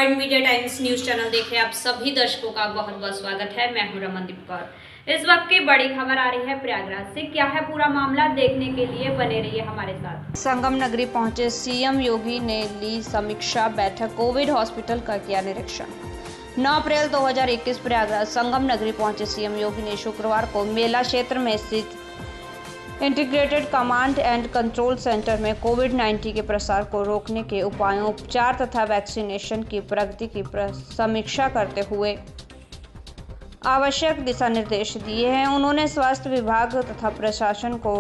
World media times news channel देख रहे आप सभी दर्शकों का बहुत बहुत स्वागत है। मैं हूं रमनदीप कौर। इस वक्त की बड़ी खबर आ रही है प्रयागराज से। क्या है पूरा मामला, देखने के लिए बने रहिए हमारे साथ। संगम नगरी पहुंचे सीएम योगी ने ली समीक्षा बैठक, कोविड हॉस्पिटल का किया निरीक्षण। 9 अप्रैल 2021 प्रयागराज संगम नगरी पहुंचे सीएम योगी ने शुक्रवार को मेला क्षेत्र में स्थित integrated command and control centre में कोविड-19 के प्रसार को रोकने के उपायों, उपचार तथा वैक्सीनेशन की प्रगति की समीक्षा करते हुए आवश्यक दिशा निर्देश दिए हैं। उन्होंने स्वास्थ्य विभाग तथा प्रशासन को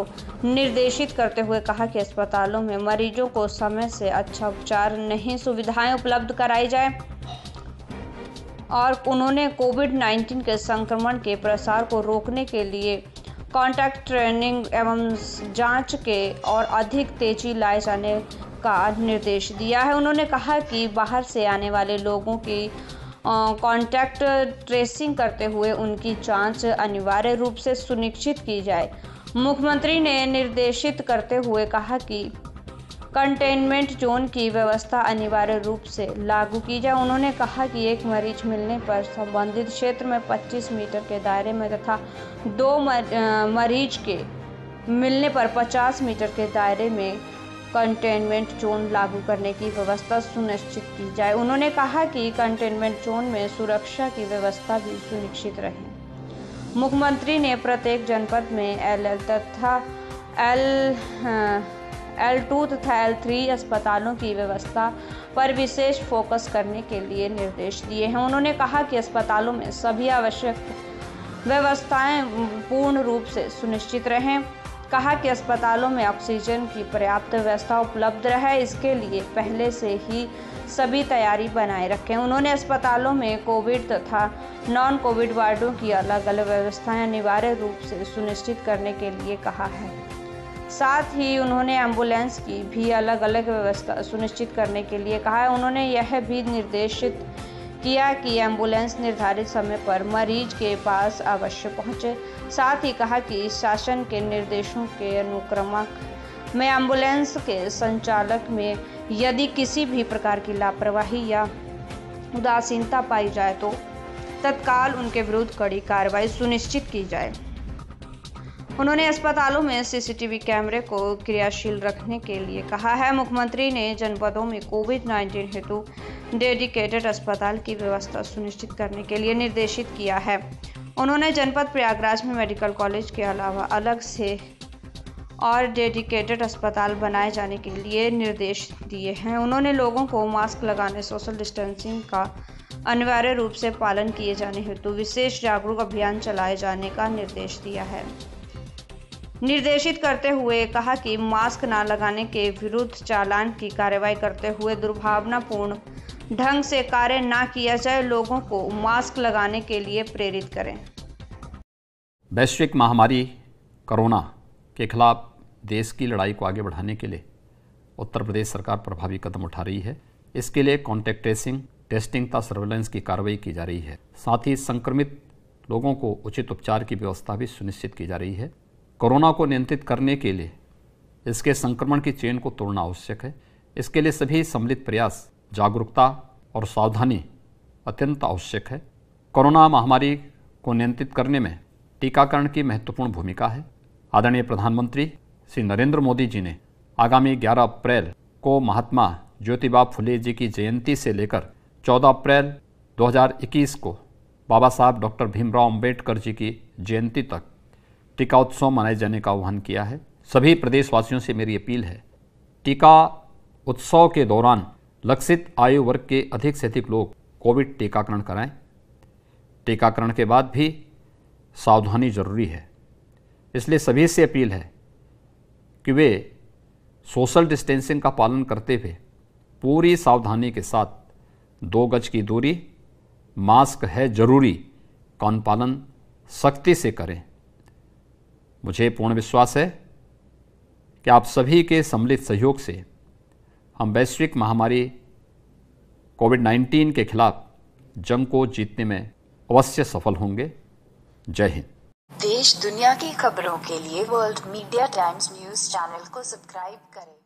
निर्देशित करते हुए कहा कि अस्पतालों में मरीजों को समय से अच्छा उपचार नहीं सुविधाएं उपलब्ध कराई जाए और उन्होंने कोविड-19 के संक्रमण के प्रसार को रोकने के लिए कॉन्टैक्ट ट्रेनिंग एवं जांच के और अधिक तेजी लाए जाने का निर्देश दिया है। उन्होंने कहा कि बाहर से आने वाले लोगों की कॉन्टैक्ट ट्रेसिंग करते हुए उनकी जांच अनिवार्य रूप से सुनिश्चित की जाए। मुख्यमंत्री ने निर्देशित करते हुए कहा कि कंटेनमेंट जोन की व्यवस्था अनिवार्य रूप से लागू की जाए। उन्होंने कहा कि एक मरीज मिलने पर संबंधित क्षेत्र में 25 मीटर के दायरे में तथा 2 मरीज के मिलने पर 50 मीटर के दायरे में कंटेनमेंट जोन लागू करने की व्यवस्था सुनिश्चित की जाए। उन्होंने कहा कि कंटेनमेंट जोन में सुरक्षा की व्यवस्था भी सुनिश्चित रहे। मुख्यमंत्री ने प्रत्येक जनपद में LL तथा L2 तथा L3 अस्पतालों की व्यवस्था पर विशेष फोकस करने के लिए निर्देश दिए हैं। उन्होंने कहा कि अस्पतालों में सभी आवश्यक व्यवस्थाएं पूर्ण रूप से सुनिश्चित रहें। कहा कि अस्पतालों में ऑक्सीजन की पर्याप्त व्यवस्था उपलब्ध रहे, इसके लिए पहले से ही सभी तैयारी बनाए रखें। उन्होंने अस्पतालों में कोविड तथा नॉन कोविड वार्डों की अलग अलग व्यवस्थाएं अनिवार्य रूप से सुनिश्चित करने के लिए कहा है। साथ ही उन्होंने एम्बुलेंस की भी अलग अलग व्यवस्था सुनिश्चित करने के लिए कहा है। उन्होंने यह भी निर्देशित किया कि एम्बुलेंस निर्धारित समय पर मरीज के पास अवश्य पहुंचे। साथ ही कहा कि शासन के निर्देशों के अनुक्रमक में एम्बुलेंस के संचालक में यदि किसी भी प्रकार की लापरवाही या उदासीनता पाई जाए तो तत्काल उनके विरुद्ध कड़ी कार्रवाई सुनिश्चित की जाए। उन्होंने अस्पतालों में CCTV कैमरे को क्रियाशील रखने के लिए कहा है। मुख्यमंत्री ने जनपदों में कोविड-19 हेतु डेडिकेटेड अस्पताल की व्यवस्था सुनिश्चित करने के लिए निर्देशित किया है। उन्होंने जनपद प्रयागराज में मेडिकल कॉलेज के अलावा अलग से और डेडिकेटेड अस्पताल बनाए जाने के लिए निर्देश दिए हैं। उन्होंने लोगों को मास्क लगाने, सोशल डिस्टेंसिंग का अनिवार्य रूप से पालन किए जाने हेतु विशेष जागरूक अभियान चलाए जाने का निर्देश दिया है। निर्देशित करते हुए कहा कि मास्क न लगाने के विरुद्ध चालान की कार्रवाई करते हुए दुर्भावनापूर्ण ढंग से कार्य न किया जाए, लोगों को मास्क लगाने के लिए प्रेरित करें। वैश्विक महामारी कोरोना के खिलाफ देश की लड़ाई को आगे बढ़ाने के लिए उत्तर प्रदेश सरकार प्रभावी कदम उठा रही है। इसके लिए कॉन्टैक्ट ट्रेसिंग, टेस्टिंग तथा सर्वेलेंस की कार्रवाई की जा रही है। साथ ही संक्रमित लोगों को उचित उपचार की व्यवस्था भी सुनिश्चित की जा रही है। कोरोना को नियंत्रित करने के लिए इसके संक्रमण की चेन को तोड़ना आवश्यक है। इसके लिए सभी सम्मिलित प्रयास, जागरूकता और सावधानी अत्यंत आवश्यक है। कोरोना महामारी को नियंत्रित करने में टीकाकरण की महत्वपूर्ण भूमिका है। आदरणीय प्रधानमंत्री श्री नरेंद्र मोदी जी ने आगामी 11 अप्रैल को महात्मा ज्योतिबा फुले जी की जयंती से लेकर 14 अप्रैल 2021 को बाबा साहब डॉक्टर भीमराव अंबेडकर जी की जयंती तक टीका उत्सव मनाए जाने का आह्वान किया है। सभी प्रदेशवासियों से मेरी अपील है, टीका उत्सव के दौरान लक्षित आयु वर्ग के अधिक से अधिक लोग कोविड टीकाकरण कराएं। टीकाकरण के बाद भी सावधानी जरूरी है, इसलिए सभी से अपील है कि वे सोशल डिस्टेंसिंग का पालन करते हुए पूरी सावधानी के साथ 2 गज की दूरी, मास्क है जरूरी का अनुपालन सख्ती से करें। मुझे पूर्ण विश्वास है कि आप सभी के सम्मिलित सहयोग से हम वैश्विक महामारी कोविड-19 के खिलाफ जंग को जीतने में अवश्य सफल होंगे। जय हिंद। देश दुनिया की खबरों के लिए world media times news channel को सब्सक्राइब करें।